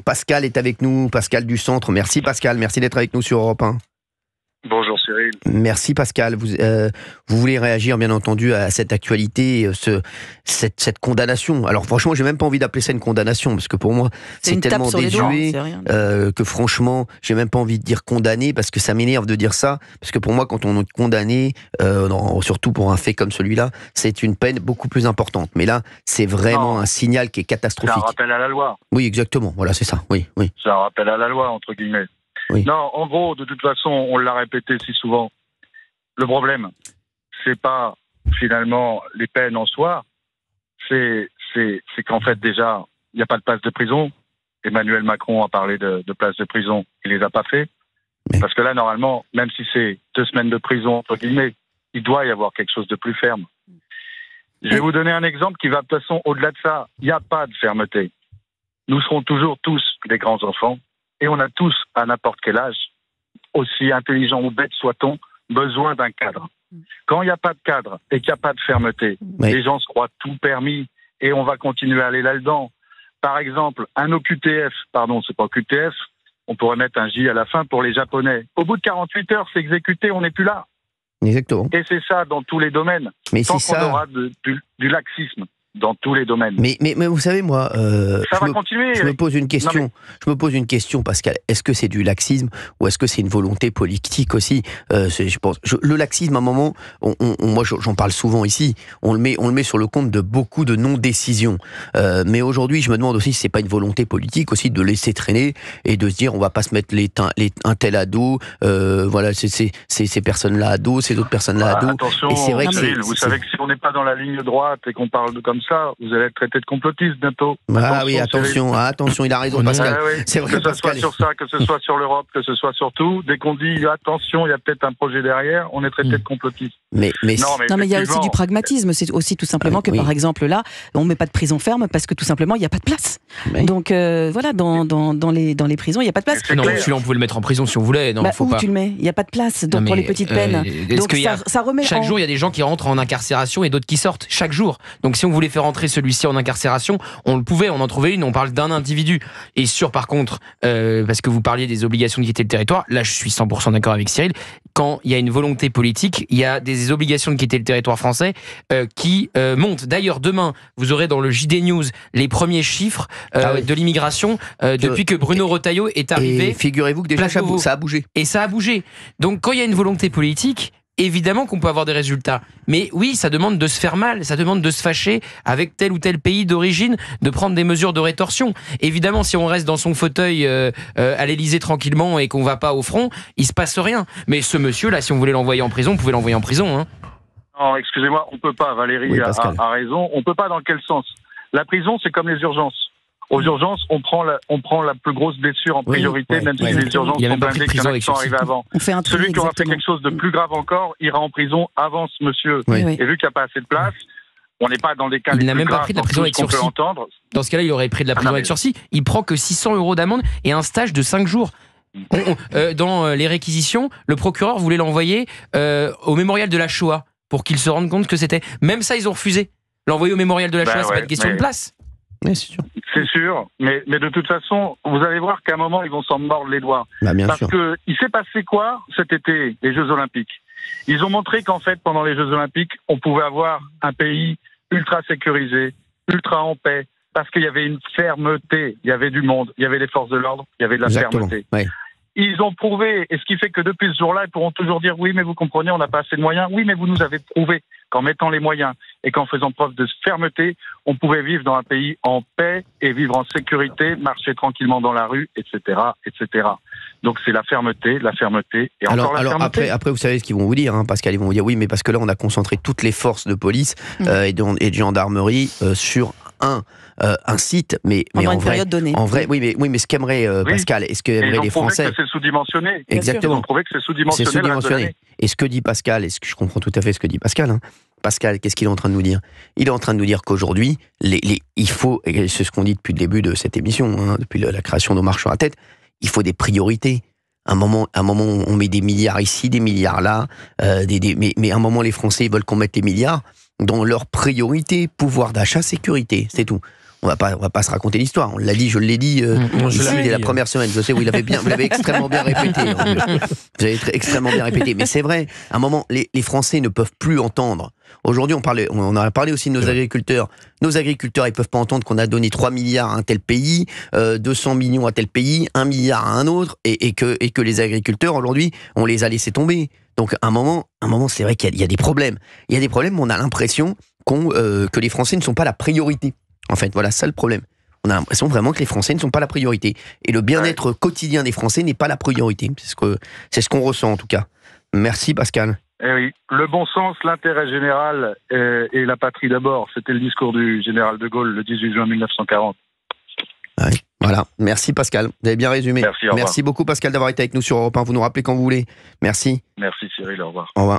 Pascal est avec nous, Pascal du Centre. Merci Pascal, merci d'être avec nous sur Europe 1. Bonjour Cyril. Merci Pascal. Vous voulez réagir bien entendu à cette actualité, cette condamnation. Alors franchement, j'ai même pas envie d'appeler ça une condamnation parce que pour moi, c'est tellement désuet que franchement, j'ai même pas envie de dire condamné parce que ça m'énerve de dire ça. Parce que pour moi, quand on est condamné, surtout pour un fait comme celui-là, c'est une peine beaucoup plus importante. Mais là, c'est vraiment un signal qui est catastrophique. C'est un rappel à la loi. Oui, exactement. Voilà, c'est ça. Oui. C'est un rappel à la loi, entre guillemets. Oui. Non, en gros, de toute façon, on l'a répété si souvent. Le problème, c'est pas finalement les peines en soi, c'est qu'en fait déjà, il n'y a pas de place de prison. Emmanuel Macron a parlé de places de prison, il les a pas fait. Mais... Parce que là, normalement, même si c'est 2 semaines de prison, entre guillemets, il doit y avoir quelque chose de plus ferme. Je vais vous donner un exemple qui va de toute façon au-delà de ça. Il n'y a pas de fermeté. Nous serons toujours tous des grands enfants. Et on a tous, à n'importe quel âge, aussi intelligent ou bête soit-on, besoin d'un cadre. Quand il n'y a pas de cadre et qu'il n'y a pas de fermeté, les gens se croient tout permis et on va continuer à aller là-dedans. Par exemple, un OQTF, c'est pas OQTF, on pourrait mettre un J à la fin pour les Japonais. Au bout de 48 heures, c'est exécuté, on n'est plus là. Exactement. Et c'est ça dans tous les domaines. Mais tant c'est qu'on ça. aura du laxisme dans tous les domaines. Mais vous savez, moi, ça va continuer. Je me pose une question. Je me pose une question, Pascal. Est-ce que c'est du laxisme ou est-ce que c'est une volonté politique aussi je pense. Le laxisme, à un moment, moi, j'en parle souvent ici. On le met sur le compte de beaucoup de non-décisions. Mais aujourd'hui, je me demande aussi si c'est pas une volonté politique aussi de laisser traîner et de se dire, on va pas se mettre un tel à dos. Voilà, ces personnes-là à dos, ces autres personnes-là à dos. Attention, et c'est vrai que vous savez que si on n'est pas dans la ligne droite et qu'on parle comme ça, vous allez être traité de complotiste bientôt. Attention, il a raison, Pascal. C'est vrai, que ce soit sur ça, que ce soit sur l'Europe, que ce soit sur tout, dès qu'on dit attention, il y a peut-être un projet derrière, on est traité de complotiste. Mais il y a aussi du pragmatisme. C'est aussi tout simplement que, par exemple, là, on ne met pas de prison ferme parce que tout simplement, il n'y a pas de place. Donc, voilà, dans les prisons, il n'y a pas de place. Non, celui-là, on pouvait le mettre en prison si on voulait. Non, faut où pas. tu le mets ? Il n'y a pas de place pour les petites peines. Donc, ça remet chaque jour, il y a des gens qui rentrent en incarcération et d'autres qui sortent. Chaque jour. Donc, si on voulait faire rentrer celui-ci en incarcération, on le pouvait, on en trouvait une, on parle d'un individu. Et par contre, parce que vous parliez des obligations de quitter le territoire, là je suis 100% d'accord avec Cyril, quand il y a une volonté politique, il y a des obligations de quitter le territoire français qui montent. D'ailleurs, demain, vous aurez dans le JD News les premiers chiffres de l'immigration depuis que Bruno Retailleau est arrivé. Et figurez-vous que déjà ça a bougé. Et ça a bougé. Donc quand il y a une volonté politique, évidemment qu'on peut avoir des résultats. Mais oui, ça demande de se faire mal, ça demande de se fâcher avec tel ou tel pays d'origine, de prendre des mesures de rétorsion. Évidemment, si on reste dans son fauteuil à l'Élysée tranquillement et qu'on va pas au front, il se passe rien. Mais ce monsieur-là, si on voulait l'envoyer en prison, on pouvait l'envoyer en prison. Hein. Non, excusez-moi, on peut pas, Valérie a raison, on peut pas dans quel sens ? La prison, c'est comme les urgences. Aux urgences, on prend la plus grosse blessure en priorité, même si les urgences sont blindées, qu'il y en a qui sont arrivés avant. Celui qui aura fait quelque chose de plus grave encore ira en prison avant ce monsieur. Et vu qu'il n'y a pas assez de place, on n'est pas dans des cas les plus graves. Il n'a même pas pris de la prison avec sursis. Dans ce cas-là, il aurait pris de la prison avec sursis. Il prend que 600 € d'amende et un stage de 5 jours. Dans les réquisitions, le procureur voulait l'envoyer au mémorial de la Shoah pour qu'il se rende compte que c'était... Même ça, ils ont refusé. L'envoyer au mémorial de la Shoah, c'est pas une question de place. Oui, c'est sûr. C'est sûr, mais de toute façon, vous allez voir qu'à un moment, ils vont s'en mordre les doigts. Parce que il s'est passé quoi cet été, les Jeux Olympiques ? Ils ont montré qu'en fait, pendant les Jeux Olympiques, on pouvait avoir un pays ultra sécurisé, ultra en paix, parce qu'il y avait une fermeté, il y avait du monde, il y avait les forces de l'ordre, il y avait de la fermeté. Ouais. Ils ont prouvé, et ce qui fait que depuis ce jour-là, ils pourront toujours dire oui, mais vous comprenez, on n'a pas assez de moyens. Oui, mais vous nous avez prouvé qu'en mettant les moyens et qu'en faisant preuve de fermeté, on pouvait vivre dans un pays en paix et vivre en sécurité, marcher tranquillement dans la rue, etc., etc. Donc c'est la fermeté, et encore la fermeté. Après, vous savez ce qu'ils vont vous dire, Pascal, ils vont vous dire oui, mais parce que là, on a concentré toutes les forces de police et de gendarmerie sur un site, mais en vrai, oui, mais ce qu'aimerait Pascal, et ce qu'aimeraient les Français, que c'est sous-dimensionné. Exactement. Ils ont prouvé que c'est sous-dimensionné. Et ce que dit Pascal, et ce que je comprends tout à fait ce que dit Pascal. Pascal, qu'est-ce qu'il est en train de nous dire ? Il est en train de nous dire qu'aujourd'hui, il faut, et c'est ce qu'on dit depuis le début de cette émission, depuis la création d'Omar sur la tête, il faut des priorités. À un moment, on met des milliards ici, des milliards là, mais à un moment, les Français veulent qu'on mette les milliards dans leur priorité, pouvoir d'achat, sécurité, c'est tout. on va pas se raconter l'histoire. On l'a dit, je l'ai dit dès la première semaine. Je sais, vous l'avez extrêmement bien répété. Vous avez extrêmement bien répété. Mais c'est vrai, à un moment, les Français ne peuvent plus entendre. Aujourd'hui, on a parlé aussi de nos agriculteurs. Nos agriculteurs, ils peuvent pas entendre qu'on a donné 3 milliards à un tel pays, 200 millions à tel pays, 1 milliard à un autre, et que les agriculteurs, aujourd'hui, on les a laissés tomber. Donc, à un moment, c'est vrai qu'il y a des problèmes. Il y a des problèmes, on a l'impression que les Français ne sont pas la priorité. En fait, voilà, ça le problème. On a l'impression vraiment que les Français ne sont pas la priorité. Et le bien-être quotidien des Français n'est pas la priorité. C'est ce qu'on ressent, en tout cas. Merci, Pascal. Eh oui, le bon sens, l'intérêt général et la patrie d'abord. C'était le discours du général de Gaulle le 18 juin 1940. Ouais, voilà, merci Pascal, vous avez bien résumé. Merci beaucoup Pascal d'avoir été avec nous sur Europe 1, vous nous rappelez quand vous voulez. Merci. Merci Cyril, au revoir. Au revoir.